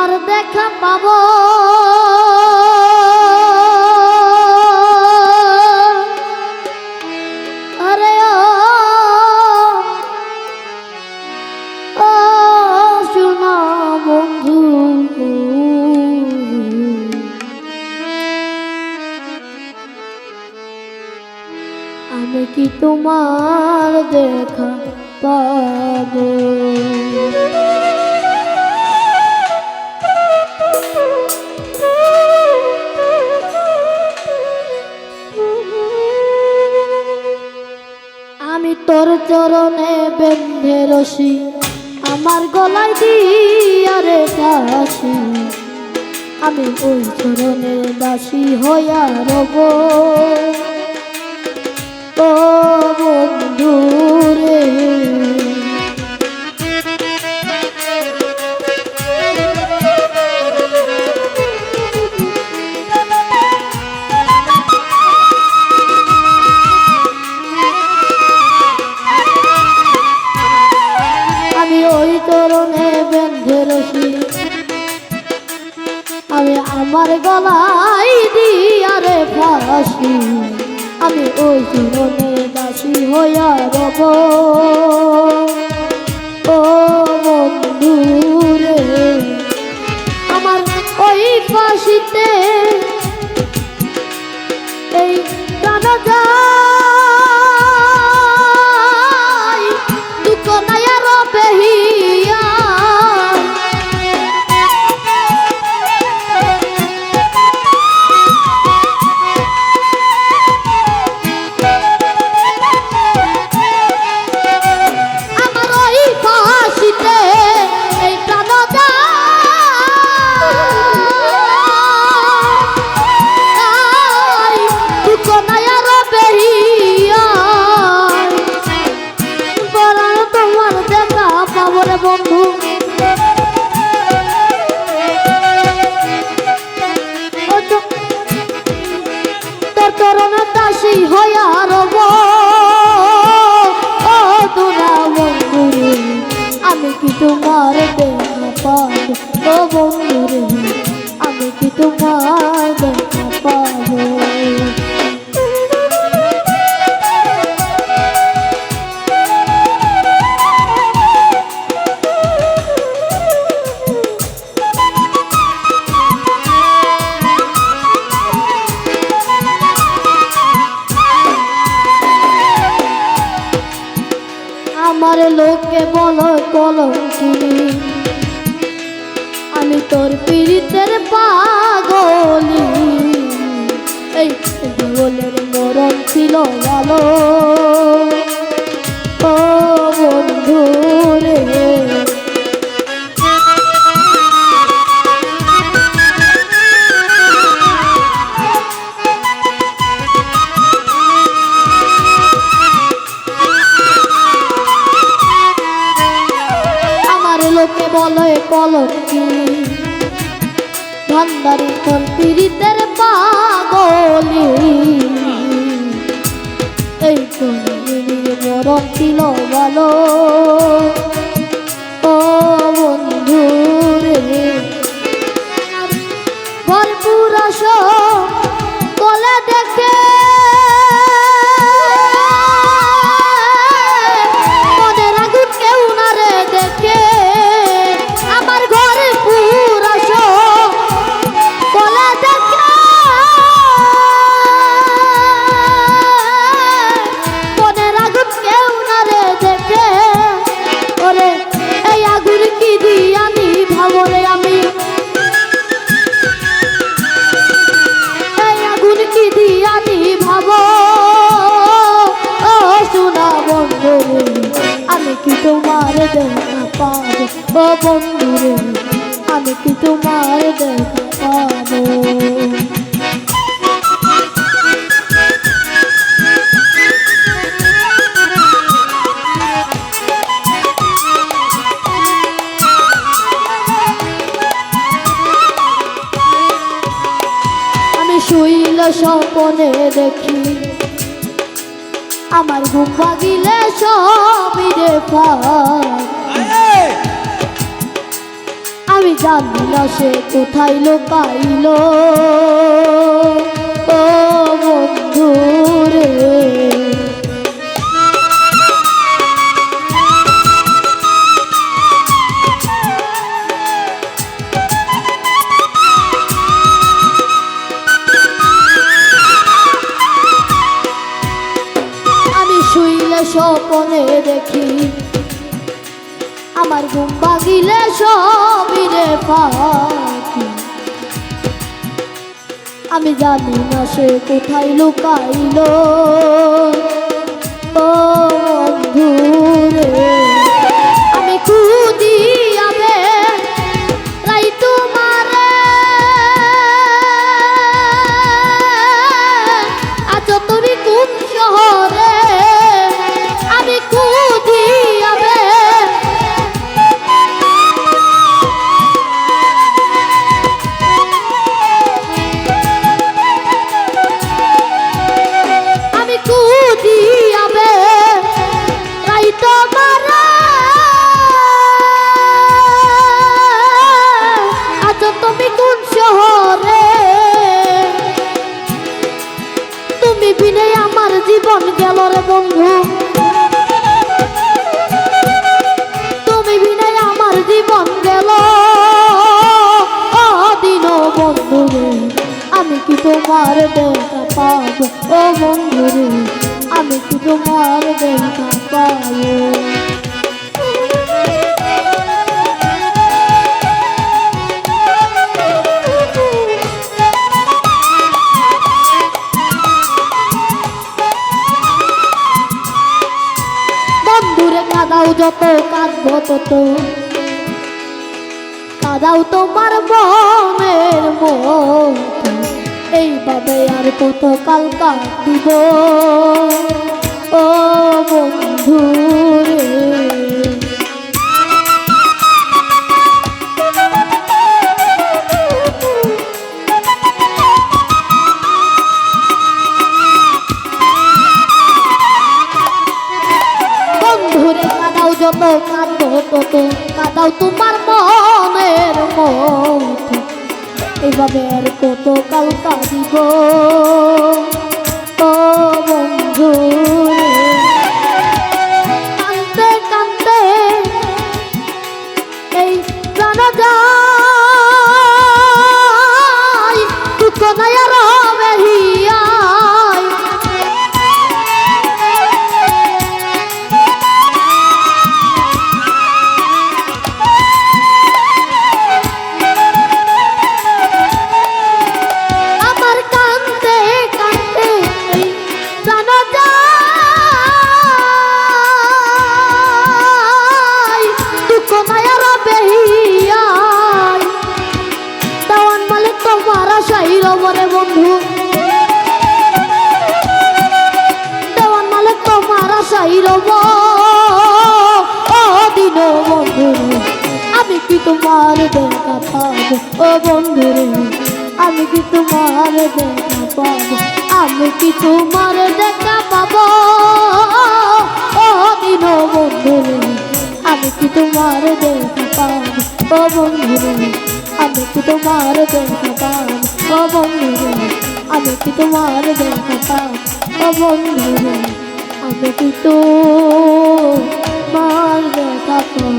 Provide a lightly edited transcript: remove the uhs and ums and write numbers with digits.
তোমার দেখা পাবো আরে ও সোনা বন্ধু আমি কি তোমার দেখা পাবো আমি তোর চরণে বেঁধে রশি আমার গলায় দিয়া রে ফাঁসি আমি ওই চরণের দাসী হইয়া রব ও বন্ধু রে আমি ওই চরণে বেঁধে রশি আমি আমার গলায় দিয়া রে ফাঁসি আমি ওই চরণে দাসী হইয়া রব ও বন্ধু রে আমার ওই ফাঁসিতে এই প্রাণ যায় দুঃখ নাই আর বেহিয়া বন্ধু তোর চরণে দাসী হইয়া রব ও দুনা বন্ধু রে আমি কি তোমার দেখা পাবো ও বন্ধু রে আমি কি তোমার দেখা পাবো আমার লোকে বলো কলঙ্কিনী আমি তোর পীড়িতের পাগলি এই জীবনের মরণ ছিল ভালো ও বন্ধু রে লোকে বলে কলঙ্কি ভান্ডারি তোর পীড়িতের পাগলি এই কলঙ্কিনীর মরণ ছিল ভালো ও বন্ধু রে ভরপুর আসো বলে দেখে আমি কি তোমার দেখা পাবো ও বন্ধু রে আমি কি তোমার দেখা পাবো আমি শুইল স্বপনে দেখি আমার ঘুম ভাগিলে সবই রে পাই আমি জানি না সে কোথায় লুকাইল ও বন্ধু রে। আমি শুইলে স্বপনে দেখি আমার ঘুম ভাঙিলে সবিরে পাখি। আমি জানি না সে কোথায় লুকাইল ও বন্ধু রে। আমি খুদিয়াবে রাই তোমারে আছো তুমি কোন শহরে। আমি খুদিয়াবে তুমি কোন শহরে। তুমি বিনে আমার জীবন গেল রে বন্ধু, তুমি বিনে আমার জীবন গেল দিন বন্ধু রে। আমি কি তোমার দেখা পাবো ও বন্ধু রে, আমি কি তোমার দেখা পাবো। কাদাও যত কাঁদবো তত, কাদাও তোমার মনের মতো। এইভাবে আর কত কাল কাটিব ও বন্ধু রে। যত কাঁদবো তত, কাদাও তোমার মনের মতো। এইভাবে আর কত কাল কাঁদিব ও বন্ধু রে। কাঁদতে কাঁদতে এই প্রাণ যায়, দুঃখ নাই আর বেহিয়ায়। রে বন্ধু দেওয়ান মালিক তোমার আশাই রব ও দিন বন্ধু রে। আমি কি তোমার দেখা পাবো ও বন্ধু রে, আমি কি তোমার দেখা পাবো, আমি কি তোমার দেখা পাবো ও দিন বন্ধু রে। আমি কি তোমার দেখা পাবো ও বন্ধু রে, আমি কি তোমার দেখা পাবো ও বন্ধু রে। আমি কি তোমার দেখা পাবো ও বন্ধু রে, আমি কি তোমার দেখা পাবো।